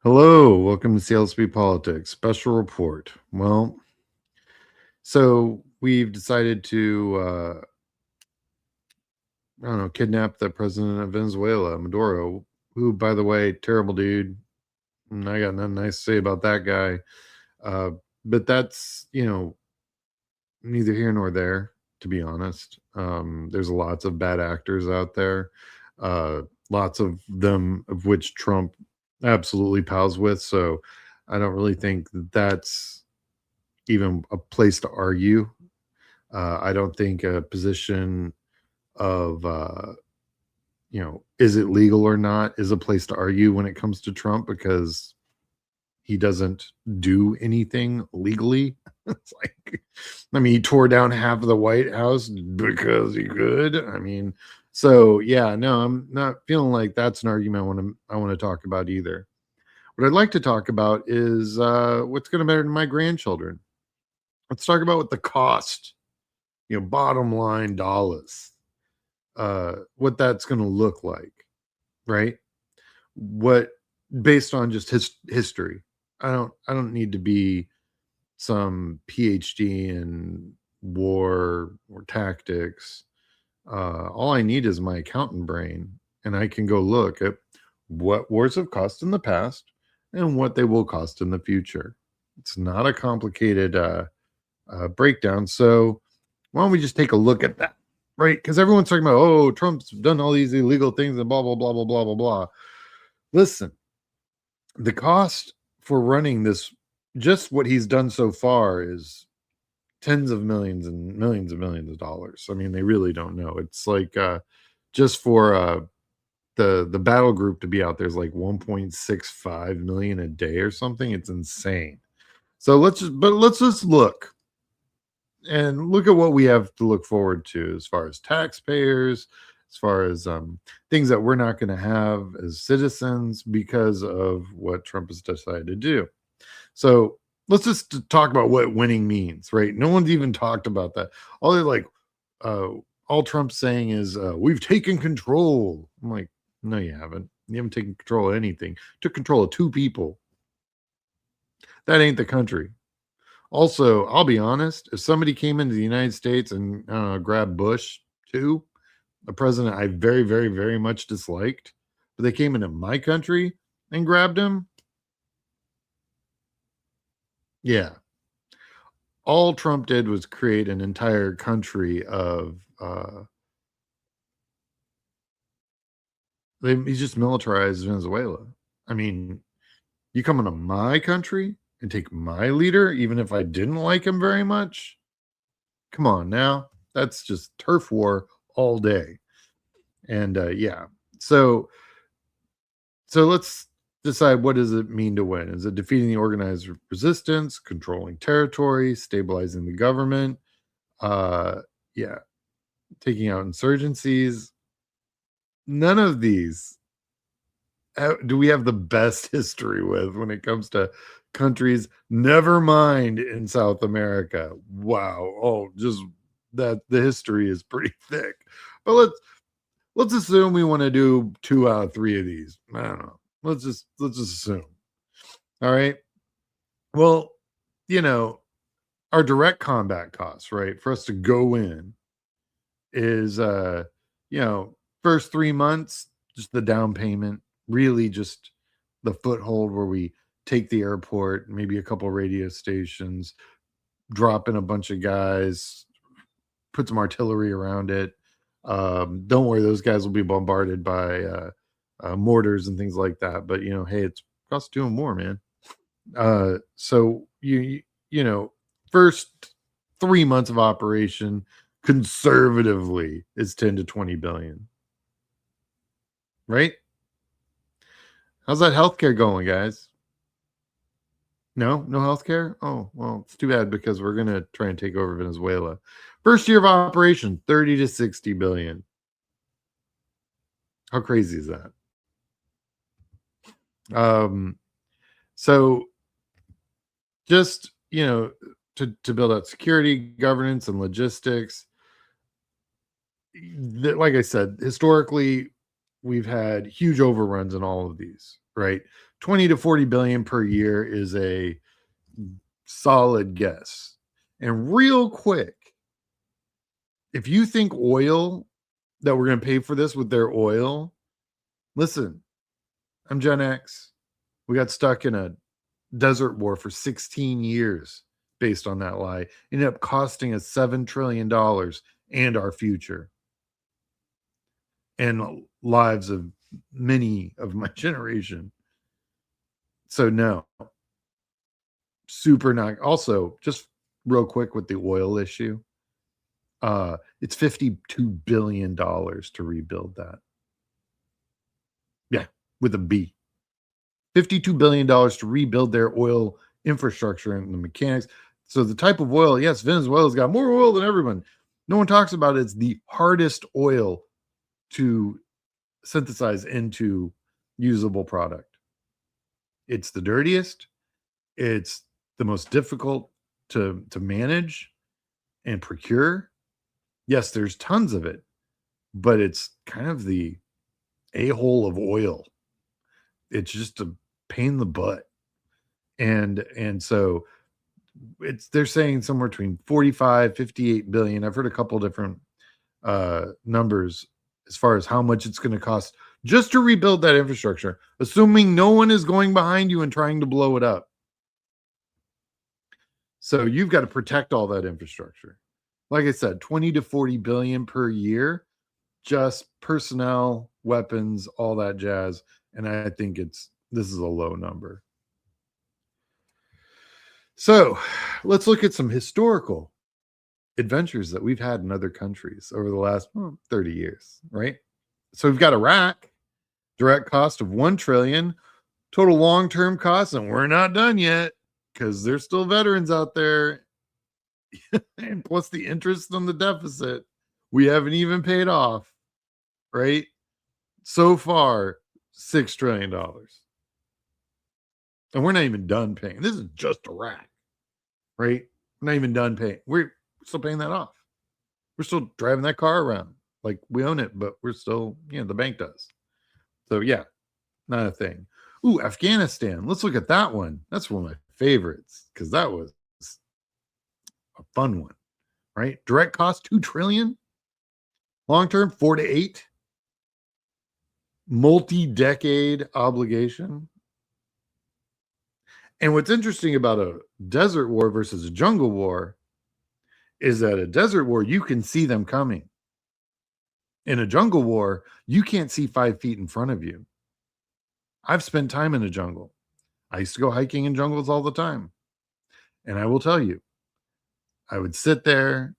Hello, welcome to CLSP Politics Special Report. Well, so we've decided to, I don't know, kidnap the president of Venezuela, Maduro, who, by the way, terrible dude. And I got nothing nice to say about that guy. But that's, neither here nor there, to be honest. There's lots of bad actors out there, lots of them of which Trump absolutely pals with. So I don't really think that that's even a place to argue. I don't think a position of, is it legal or not is a place to argue when it comes to Trump because he doesn't do anything legally. It's like, I mean, he tore down half of the White House because he could. I mean, so yeah, no, I'm not feeling like that's an argument I want to talk about either. What I'd like to talk about is what's going to matter to my grandchildren. Let's talk about what the cost, bottom line dollars, what that's going to look like, right? What based on just history. I don't need to be some PhD in war or tactics. All I need is my accountant brain, and I can go look at what wars have cost in the past and what they will cost in the future. It's not a complicated breakdown. So why don't we just take a look at that, right? Because everyone's talking about, oh, Trump's done all these illegal things and blah, blah, blah, blah, blah, blah, blah. Listen, the cost for running this, just what he's done so far, is tens of millions and millions of dollars. I mean, they really don't know. It's like just for the battle group to be out there is like 1.65 million a day or something. It's insane. So let's just look and look at what we have to look forward to as far as taxpayers, as far as things that we're not going to have as citizens because of what Trump has decided to do. So let's just talk about what winning means, right? No one's even talked about that. All they're like, all Trump's saying is, we've taken control. I'm like, no, you haven't. You haven't taken control of anything. Took control of two people. That ain't the country. Also, I'll be honest, if somebody came into the United States and grabbed Bush too, a president I very, very, very much disliked, but they came into my country and grabbed him, yeah. All Trump did was create an entire country of he just militarized Venezuela. I mean, you come into my country and take my leader, even if I didn't like him very much. Come on now, that's just turf war all day. And yeah, so let's decide, what does it mean to win? Is it defeating the organized resistance, controlling territory, stabilizing the government? Yeah, taking out insurgencies. None of these do we have the best history with when it comes to countries, never mind in South America. Wow. Oh, just that the history is pretty thick. But let's assume we want to do 2 out of 3 of these. I don't know. Let's just assume. All right. Well, you know, our direct combat costs, right, for us to go in is first 3 months, just the down payment, really just the foothold where we take the airport, maybe a couple radio stations, drop in a bunch of guys, put some artillery around it. Don't worry, those guys will be bombarded by mortars and things like that. But hey, it's cost doing more, man. So you know, first 3 months of operation conservatively is 10 to 20 billion, right? How's that healthcare going, guys? No healthcare. Oh well, it's too bad because we're gonna try and take over Venezuela. First year of operation, 30 to 60 billion. How crazy is that? Um, so just to build out security, governance, and logistics. Like I said, historically, we've had huge overruns in all of these, right? 20 to 40 billion per year is a solid guess. And real quick, if you think oil, that we're going to pay for this with their oil, listen, I'm Gen X. We got stuck in a desert war for 16 years based on that lie. It ended up costing us $7 trillion and our future and lives of many of my generation. So no, super not. Also, just real quick with the oil issue, it's $52 billion to rebuild that. Yeah, with a B. $52 billion to rebuild their oil infrastructure and the mechanics. So the type of oil, yes, Venezuela's got more oil than everyone. No one talks about it. It's the hardest oil to synthesize into usable product. It's the dirtiest. It's the most difficult to manage and procure. Yes, there's tons of it, but it's kind of the a-hole of oil. It's just a pain in the butt. And so they're saying somewhere between 45, 58 billion. I've heard a couple different numbers as far as how much it's going to cost just to rebuild that infrastructure, assuming no one is going behind you and trying to blow it up. So you've got to protect all that infrastructure. Like I said, 20 to 40 billion per year, just personnel, weapons, all that jazz. And I think this is a low number. So let's look at some historical adventures that we've had in other countries over the last 30 years, right? So we've got Iraq, direct cost of 1 trillion, total long-term costs, and we're not done yet because there's still veterans out there. And plus the interest on the deficit, we haven't even paid off, right? So far, $6 trillion. And we're not even done paying. This is just Iraq, right? We're not even done paying. We're still paying that off. We're still driving that car around like we own it, but we're still, the bank does. So yeah, not a thing. Ooh, Afghanistan. Let's look at that one. That's one of my favorites because that was a fun one, right? Direct cost 2 trillion. Long term 4 to 8. Multi-decade obligation. And what's interesting about a desert war versus a jungle war is that a desert war, you can see them coming. In a jungle war, you can't see 5 feet in front of you. I've spent time in a jungle. I used to go hiking in jungles all the time. And I will tell you, I would sit there,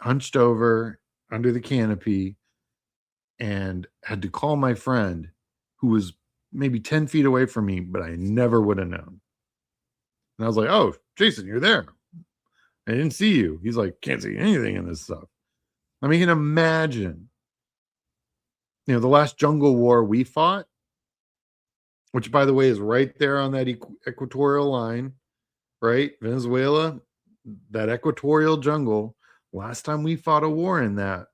hunched over under the canopy, and had to call my friend who was maybe 10 feet away from me, but I never would have known. And I was like, oh, Jason, you're there. I didn't see you. He's like, can't see anything in this stuff. I mean, you can imagine, the last jungle war we fought, which, by the way, is right there on that equatorial line, right? Venezuela, that equatorial jungle. Last time we fought a war in that,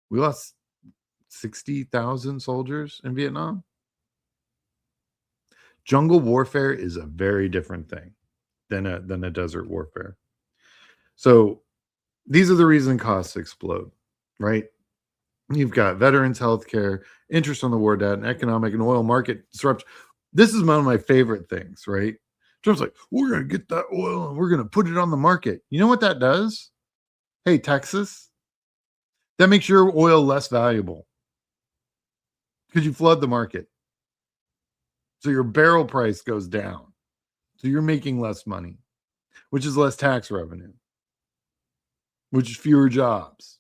we lost 60,000 soldiers in Vietnam. Jungle warfare is a very different thing than a desert warfare. So these are the reasons costs explode, right? You've got veterans healthcare, interest on the war debt, and economic and oil market disruption. This is one of my favorite things, right? Trump's like, we're going to get that oil and we're going to put it on the market. You know what that does? Hey, Texas, that makes your oil less valuable because you flood the market. So your barrel price goes down. So you're making less money, which is less tax revenue, which is fewer jobs.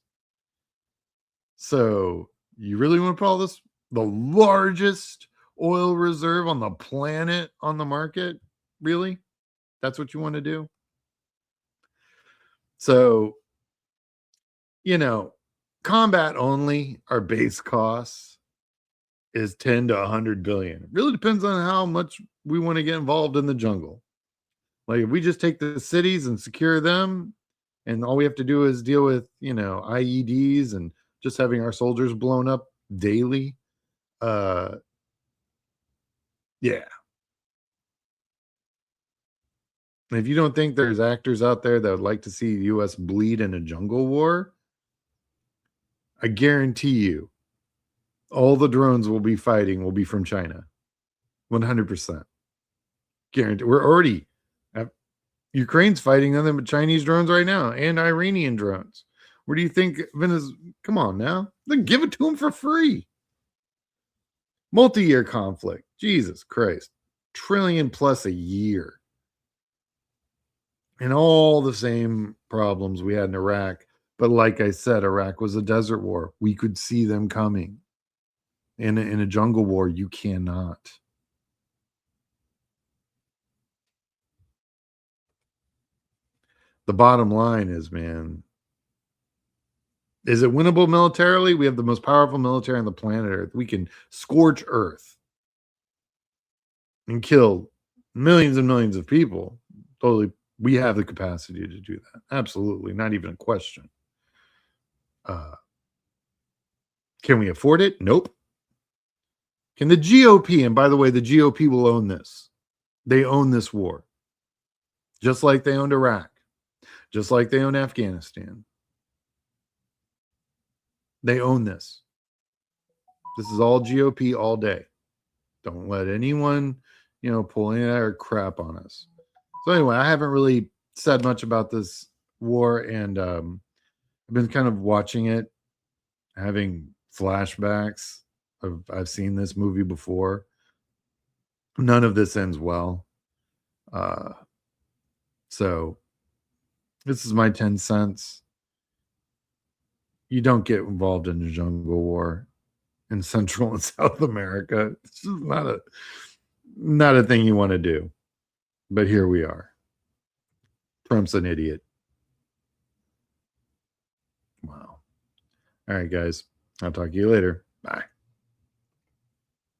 So you really want to put all this, the largest oil reserve on the planet on the market? Really? That's what you want to do? So, combat only, our base costs is 10 to 100 billion. It really depends on how much we want to get involved in the jungle. Like if we just take the cities and secure them, and all we have to do is deal with, IEDs and just having our soldiers blown up daily. Yeah. And if you don't think there's actors out there that would like to see the US bleed in a jungle war, I guarantee you all the drones will be fighting will be from China. 100%. Guarantee. We're already Ukraine's fighting on them with Chinese drones right now and Iranian drones. Where do you think Venezuela? Come on now. Then give it to them for free. Multi-year conflict. Jesus Christ. Trillion plus a year. And all the same problems we had in Iraq. But like I said, Iraq was a desert war. We could see them coming. In a jungle war, you cannot. The bottom line is, man, is it winnable militarily? We have the most powerful military on the planet Earth. We can scorch Earth and kill millions and millions of people. Totally, we have the capacity to do that. Absolutely, not even a question. Can we afford it? Nope. Can the GOP, and by the way, the GOP will own this. They own this war. Just like they owned Iraq. Just like they own Afghanistan. They own this. This is all GOP all day. Don't let anyone, pull any of that crap on us. So anyway, I haven't really said much about this war, and I've been kind of watching it, having flashbacks of I've seen this movie before. None of this ends well. So this is my 10 cents. You don't get involved in a jungle war in Central and South America. It's just not a thing you want to do. But here we are. Trump's an idiot. Wow. All right, guys. I'll talk to you later.